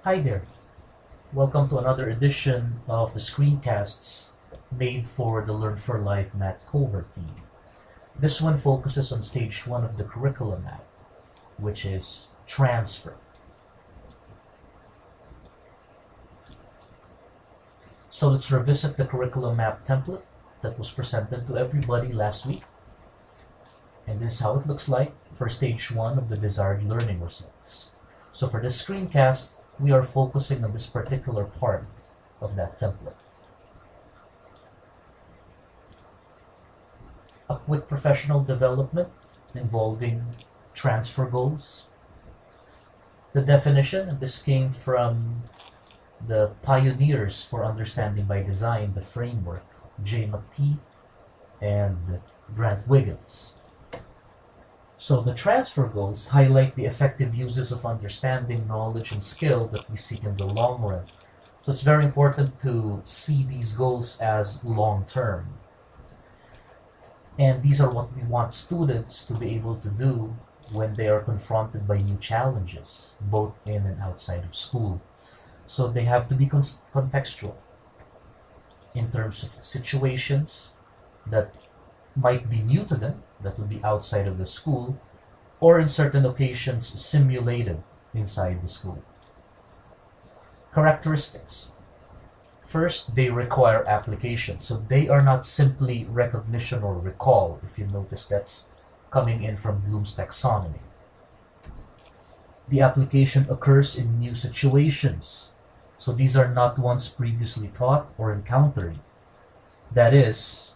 Hi there. Welcome to another edition of the Screencasts made for the Learn for Life Math cohort team. This one focuses on stage one of the curriculum map, which is transfer. So let's revisit the curriculum map template that was presented to everybody last week. And this is how it looks like for stage one of the desired learning results. So for this screencast, we are focusing on this particular part of that template. A quick professional development involving transfer goals. The definition, and this came from the pioneers for understanding by design the framework, J. McTee and Grant Wiggins. So the transfer goals highlight the effective uses of understanding, knowledge, and skill that we seek in the long run. So it's very important to see these goals as long-term. And these are what we want students to be able to do when they are confronted by new challenges, both in and outside of school. So they have to be contextual in terms of situations that might be new to them, that would be outside of the school, or in certain occasions simulated inside the school. Characteristics. First, they require application. So they are not simply recognition or recall. If you notice, that's coming in from Bloom's taxonomy. The application occurs in new situations. So these are not ones previously taught or encountered. That is,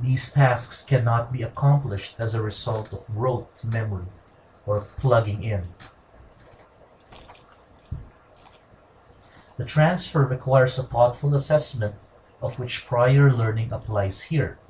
these tasks cannot be accomplished as a result of rote memory or plugging in. The transfer requires a thoughtful assessment of which prior learning applies here.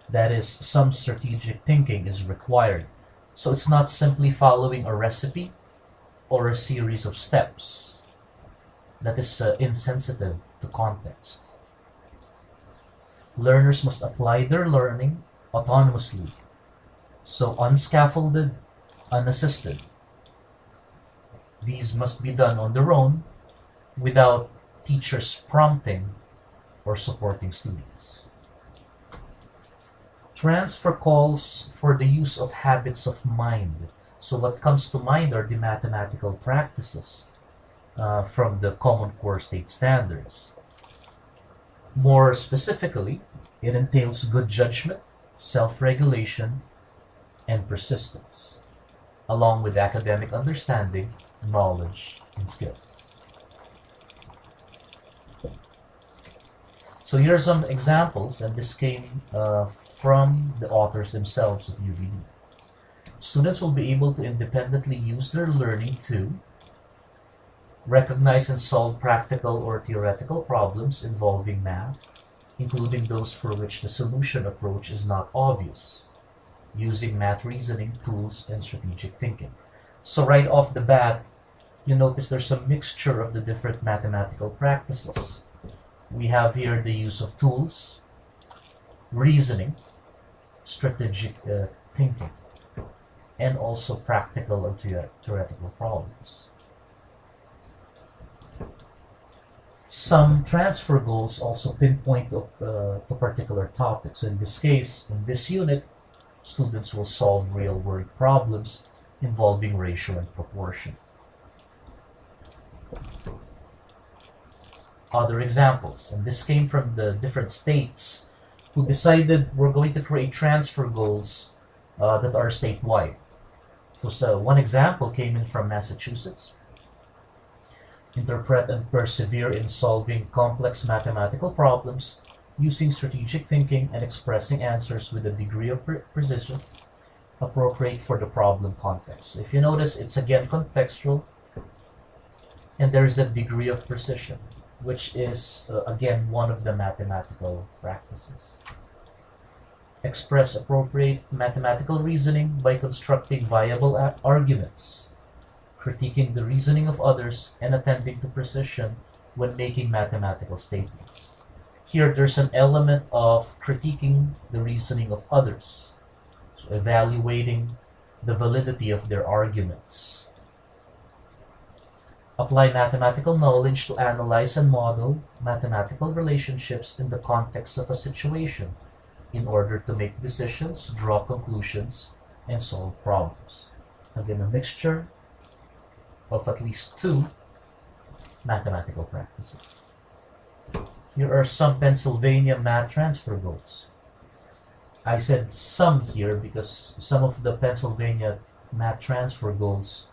That is, some strategic thinking is required. So it's not simply following a recipe or a series of steps. That is insensitive to context. Learners must apply their learning autonomously, so unscaffolded, unassisted. These must be done on their own without teachers prompting or supporting students. Transfer calls for the use of habits of mind. So what comes to mind are the mathematical practices from the Common Core State Standards. More specifically, it entails good judgment, self-regulation, and persistence, along with academic understanding, knowledge, and skills. So here are some examples, and this came from the authors themselves of UBD. Students will be able to independently use their learning to recognize and solve practical or theoretical problems involving math, including those for which the solution approach is not obvious, using math reasoning tools and strategic thinking. So right off the bat, you notice there's a mixture of the different mathematical practices. We have here the use of tools, reasoning, strategic thinking, and also practical or theoretical problems. Some transfer goals also pinpoint to particular topics. In this case, in this unit, students will solve real-world problems involving ratio and proportion. Other examples, and this came from the different states who decided we're going to create transfer goals that are statewide. So one example came in from Massachusetts. Interpret and persevere in solving complex mathematical problems using strategic thinking and expressing answers with a degree of precision appropriate for the problem context. If you notice, it's again contextual, and there's the degree of precision, which is again one of the mathematical practices. Express appropriate mathematical reasoning by constructing viable arguments, critiquing the reasoning of others, and attending to precision when making mathematical statements. Here, there's an element of critiquing the reasoning of others, so evaluating the validity of their arguments. Apply mathematical knowledge to analyze and model mathematical relationships in the context of a situation in order to make decisions, draw conclusions, and solve problems. Again, a mixture of at least two mathematical practices. Here are some Pennsylvania math transfer goals. I said some here because some of the Pennsylvania math transfer goals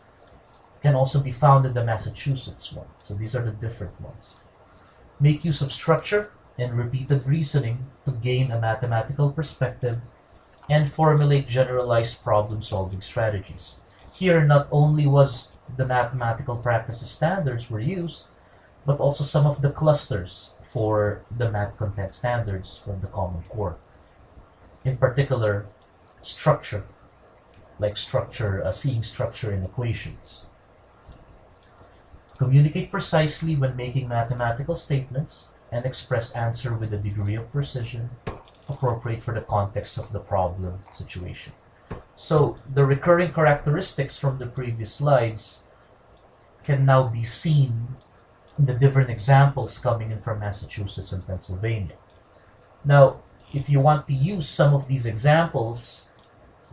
can also be found in the Massachusetts one. So these are the different ones. Make use of structure and repeated reasoning to gain a mathematical perspective and formulate generalized problem-solving strategies. Here, not only was the mathematical practices standards were used, but also some of the clusters for the math content standards from the Common Core. In particular, structure, like seeing structure in equations. Communicate precisely when making mathematical statements and express answer with a degree of precision appropriate for the context of the problem situation. So the recurring characteristics from the previous slides can now be seen in the different examples coming in from Massachusetts and Pennsylvania. Now, if you want to use some of these examples,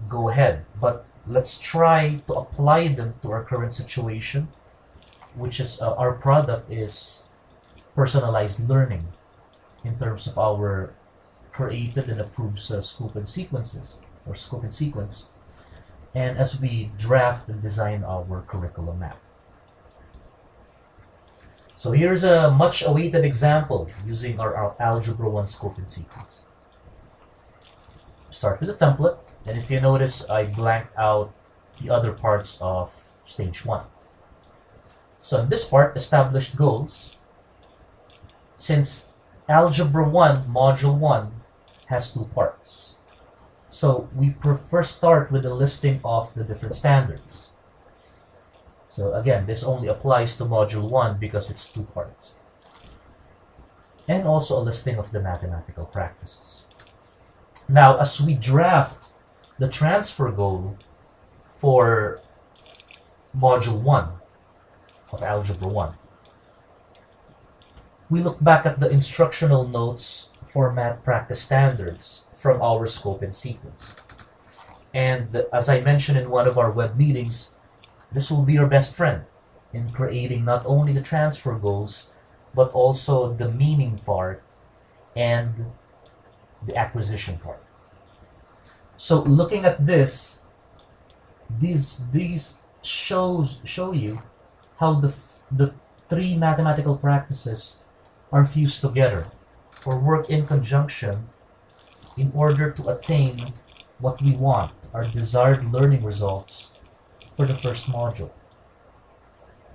go ahead, but let's try to apply them to our current situation, which is our product is personalized learning in terms of our created and approved scope and sequences, or scope and sequence, and as we draft and design our curriculum map. So here's a much awaited example using our Algebra 1 scope and sequence. Start with a template, and if you notice, I blanked out the other parts of stage 1. So in this part, established goals. Since Algebra 1, Module 1 has 2 parts. So we first start with a listing of the different standards. So again, this only applies to Module 1 because it's 2 parts. And also a listing of the mathematical practices. Now, as we draft the transfer goal for Module 1 of Algebra 1, we look back at the instructional notes for math practice standards from our scope and sequence. And as I mentioned in one of our web meetings, this will be your best friend in creating not only the transfer goals, but also the meaning part and the acquisition part. So looking at this, these show you how the 3 mathematical practices are fused together or work in conjunction in order to attain what we want, our desired learning results for the first module.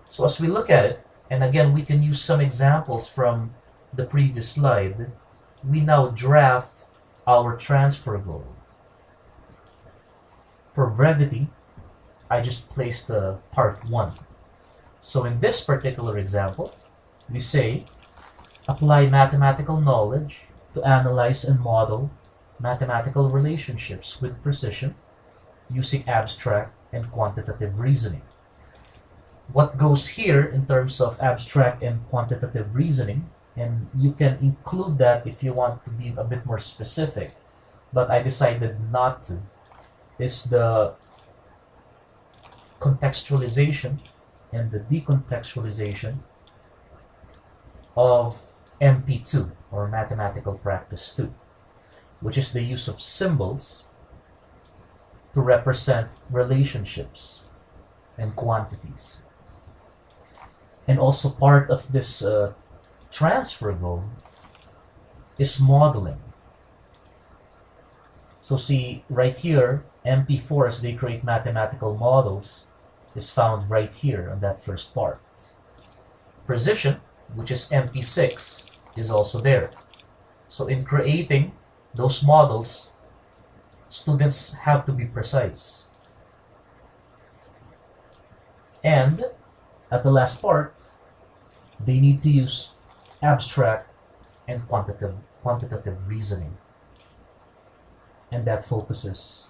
So as we look at it, and again we can use some examples from the previous slide, we now draft our transfer goal. For brevity, I just placed part 1. So in this particular example, we say, apply mathematical knowledge to analyze and model mathematical relationships with precision using abstract and quantitative reasoning. What goes here in terms of abstract and quantitative reasoning, and you can include that if you want to be a bit more specific, but I decided not to, is the contextualization and the decontextualization of MP2, or Mathematical Practice 2, which is the use of symbols to represent relationships and quantities. And also part of this transfer goal is modeling. So see right here, MP4, as they create mathematical models, is found right here on that first part. Precision, which is MP6, is also there. So in creating those models, students have to be precise. And at the last part, they need to use abstract and quantitative reasoning. And that focuses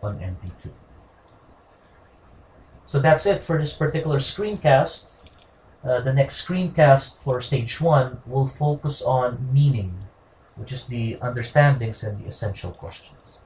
on MP2. So that's it for this particular screencast. The next screencast for stage 1 will focus on meaning, which is the understandings and the essential questions.